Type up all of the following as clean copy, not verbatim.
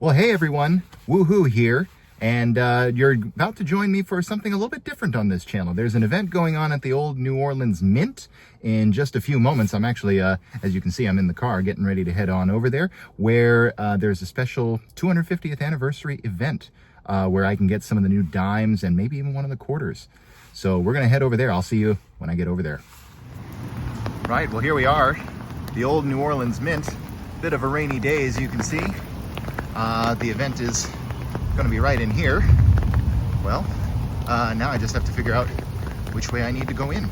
Well, hey everyone, woohoo here, and you're about to join me for something a little bit different on this channel. There's an event going on at the old New Orleans Mint in just a few moments. I'm actually, as you can see, I'm in the car getting ready to head on over there, where there's a special 250th anniversary event where I can get some of the new dimes and maybe even one of the quarters. So we're gonna head over there. I'll see you when I get over there. Right, well here we are, the old New Orleans Mint. Bit of a rainy day, as you can see. The event is going to be right in here. Well, now I just have to figure out which way I need to go in.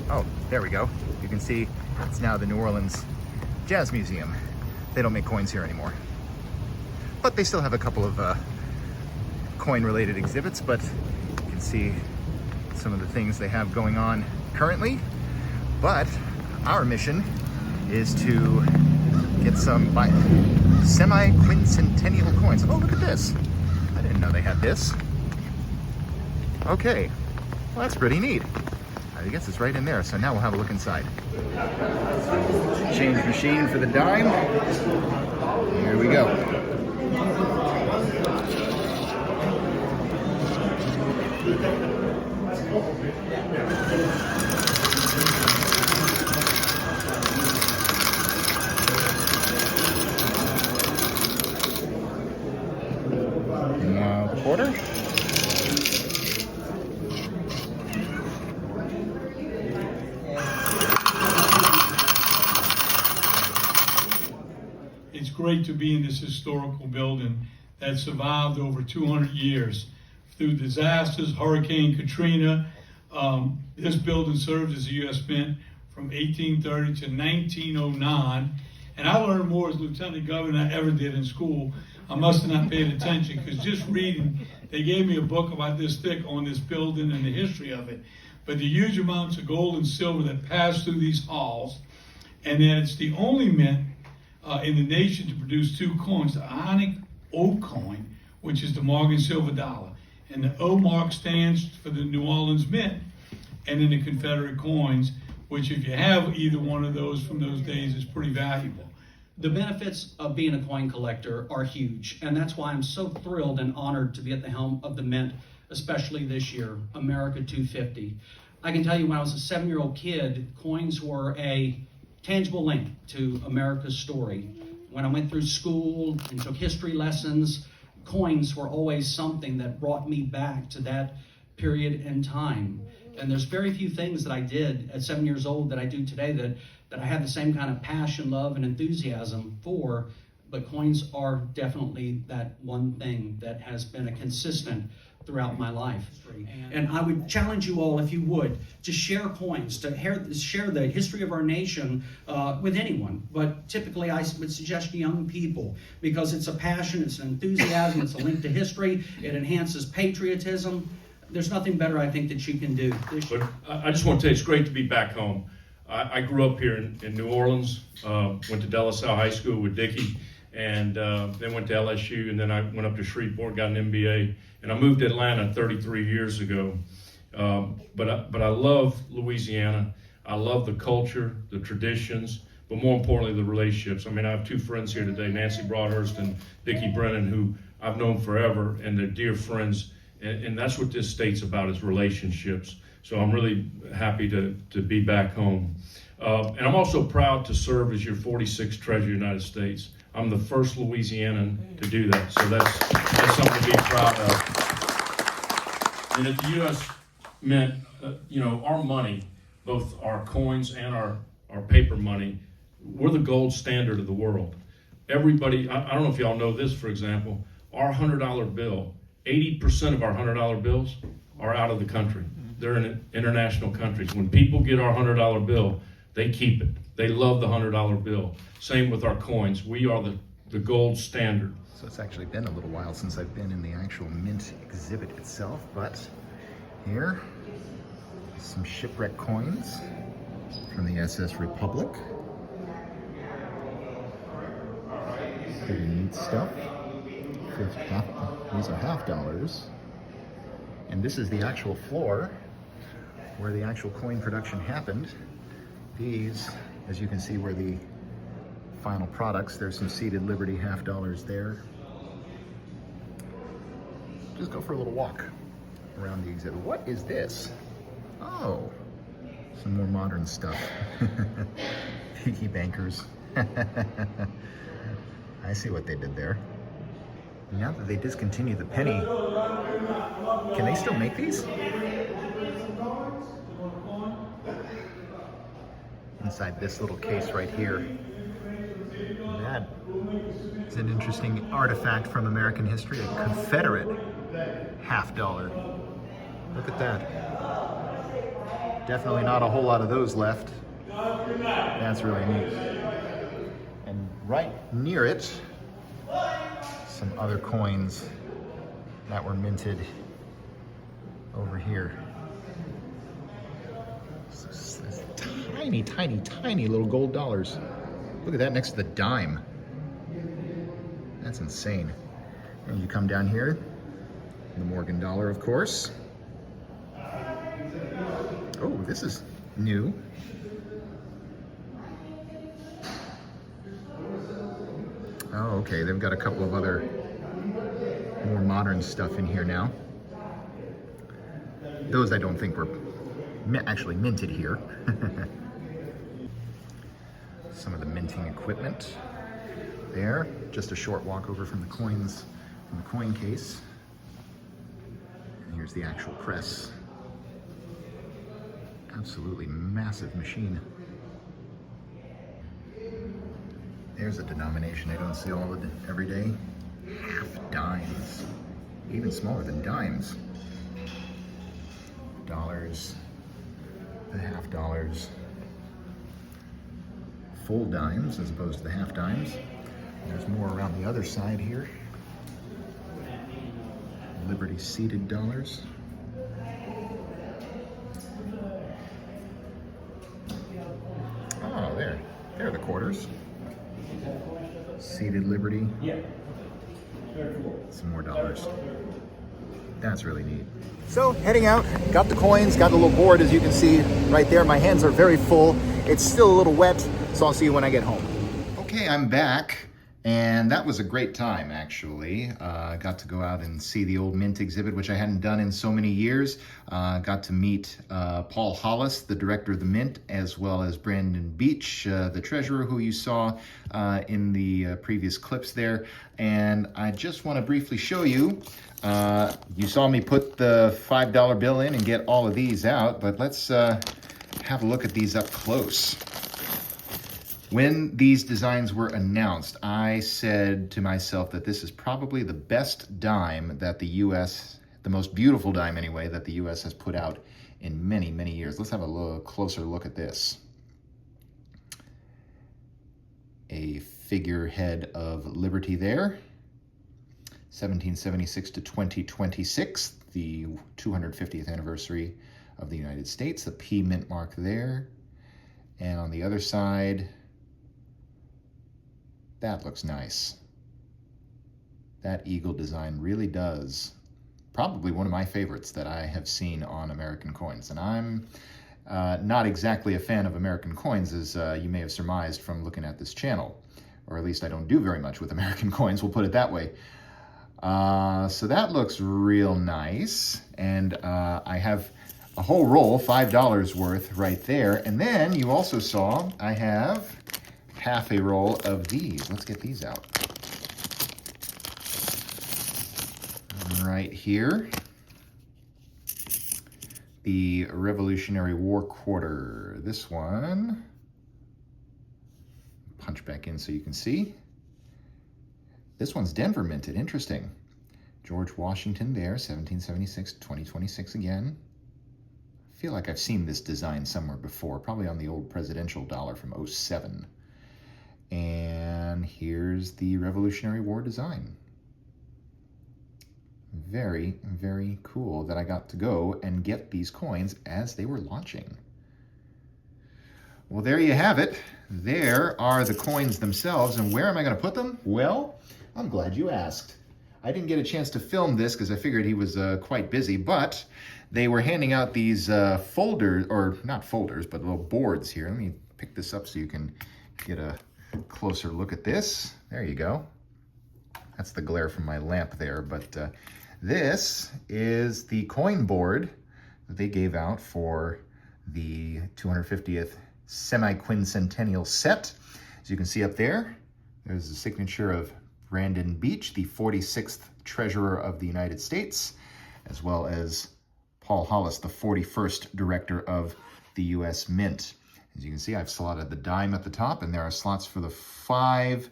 Oh, there we go. You can see it's now the New Orleans Jazz Museum. They don't make coins here anymore, but they still have a couple of coin-related exhibits, but you can see some of the things they have going on currently. But our mission is to get some semi-quincentennial coins. Oh, look at this. I didn't know they had this. Okay, well that's pretty neat. I guess it's right in there, so now we'll have a look inside. Change machine for the dime. Here we go. Quarter. It's great to be in this historical building that survived over 200 years through disasters, Hurricane Katrina. This building served as a U.S. Mint from 1830 to 1909. And I learned more as Lieutenant Governor than I ever did in school. I must have not paid attention, because just reading, they gave me a book about this thick on this building and the history of it. But the huge amounts of gold and silver that pass through these halls, and that it's the only mint in the nation to produce two coins, the Ionic O coin, which is the Morgan silver dollar, and the O mark stands for the New Orleans Mint, and then the Confederate coins, which if you have either one of those from those days is pretty valuable. The benefits of being a coin collector are huge, and that's why I'm so thrilled and honored to be at the helm of the Mint, especially this year, America 250. I can tell you, when I was a 7-year-old kid, coins were a tangible link to America's story. When I went through school and took history lessons, coins were always something that brought me back to that period in time. And there's very few things that I did at 7 years old that I do today that I have the same kind of passion, love, and enthusiasm for, but coins are definitely that one thing that has been a consistent throughout my life. And I would challenge you all, if you would, to share coins, to share the history of our nation with anyone. But typically I would suggest young people, because it's a passion, it's an enthusiasm, it's a link to history, it enhances patriotism. There's nothing better, I think, that you can do this year. I just want to tell you, it's great to be back home. I grew up here in New Orleans, went to De La Salle High School with Dickie, and then went to LSU, and then I went up to Shreveport, got an MBA, and I moved to Atlanta 33 years ago. But I love Louisiana. I love the culture, the traditions, but more importantly, the relationships. I mean, I have two friends here today, Nancy Broadhurst and Dickie Brennan, who I've known forever, and they're dear friends. And that's what this state's about, is relationships. So I'm really happy to be back home. And I'm also proud to serve as your 46th Treasurer of the United States. I'm the first Louisianan to do that. So that's something to be proud of. And at the U.S. Mint, our money, both our coins and our paper money, we're the gold standard of the world. Everybody, I don't know if y'all know this, for example, our $100 bill, 80% of our $100 bills are out of the country. They're in international countries. When people get our $100 bill, they keep it. They love the $100 bill. Same with our coins. We are the gold standard. So it's actually been a little while since I've been in the actual Mint exhibit itself, but here, some shipwreck coins from the SS Republic. Pretty neat stuff. These are $50. And this is the actual floor where the actual coin production happened. These, as you can see, were the final products. There's some seated Liberty half dollars there. Just go for a little walk around the exhibit. What is this? Oh, some more modern stuff. Peaky bankers. I see what they did there. Now that they discontinued the penny, can they still make these? Inside this little case right here. That is an interesting artifact from American history, a Confederate half dollar. Look at that. Definitely not a whole lot of those left. That's really neat. And right near it, some other coins that were minted over here. Tiny, tiny, tiny little gold dollars. Look at that next to the dime. That's insane. And you come down here, the Morgan dollar, of course. Oh, this is new. Oh, okay, they've got a couple of other more modern stuff in here now. Those I don't think were actually minted here. Some of the minting equipment there. Just a short walk over from the coins, from the coin case. And here's the actual press. Absolutely massive machine. There's a denomination I don't see all of every day. Half dimes. Even smaller than dimes. Dollars. The half dollars. Full dimes as opposed to the half dimes. There's more around the other side here. Liberty seated dollars. Oh, there are the quarters. Seated Liberty. Some more dollars. That's really neat. So heading out, got the coins, got a little bored as you can see right there. My hands are very full. It's still a little wet, so I'll see you when I get home. Okay, I'm back. And that was a great time, actually. Got to go out and see the old mint exhibit, which I hadn't done in so many years. Got to meet Paul Hollis, the director of the mint, as well as Brandon Beach, the treasurer, who you saw in the previous clips there. And I just want to briefly show you. You saw me put the $5 bill in and get all of these out, but let's have a look at these up close. When these designs were announced, I said to myself that this is probably the best dime that the U.S., the most beautiful dime anyway, that the U.S. has put out in many, many years. Let's have a little closer look at this. A figurehead of Liberty there, 1776 to 2026, the 250th anniversary of the United States, the P mint mark there. And on the other side, that looks nice. That eagle design really does. Probably one of my favorites that I have seen on American coins. And I'm not exactly a fan of American coins, as you may have surmised from looking at this channel. Or at least I don't do very much with American coins, we'll put it that way. So that looks real nice. And I have a whole roll, $5 worth right there. And then you also saw I have half a roll of these. Let's get these out. Right here. The Revolutionary War quarter. This one. Punch back in so you can see. This one's Denver minted. Interesting. George Washington there, 1776 to 2026 again. I feel like I've seen this design somewhere before, probably on the old presidential dollar from '07. And here's the Revolutionary War design. Very, very cool that I got to go and get these coins as they were launching. Well, there you have it. There are the coins themselves. And where am I going to put them? Well, I'm glad you asked. I didn't get a chance to film this because I figured he was quite busy, but they were handing out these folders, or not folders, but little boards here. Let me pick this up so you can get a closer look at this. There you go. That's the glare from my lamp there, but this is the coin board that they gave out for the 250th semi-quincentennial set. As you can see up there, there's the signature of Brandon Beach, the 46th Treasurer of the United States, as well as Paul Hollis, the 41st Director of the U.S. Mint. As you can see, I've slotted the dime at the top, and there are slots for the 5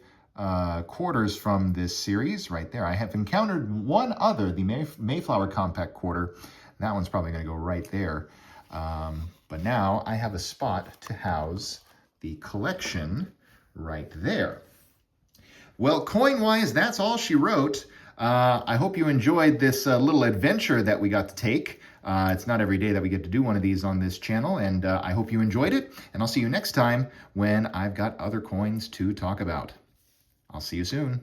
quarters from this series right there. I have encountered one other, the Mayflower Compact Quarter. That one's probably going to go right there. But now I have a spot to house the collection right there. Well, coin-wise, that's all she wrote. I hope you enjoyed this little adventure that we got to take. It's not every day that we get to do one of these on this channel, and I hope you enjoyed it. And I'll see you next time when I've got other coins to talk about. I'll see you soon.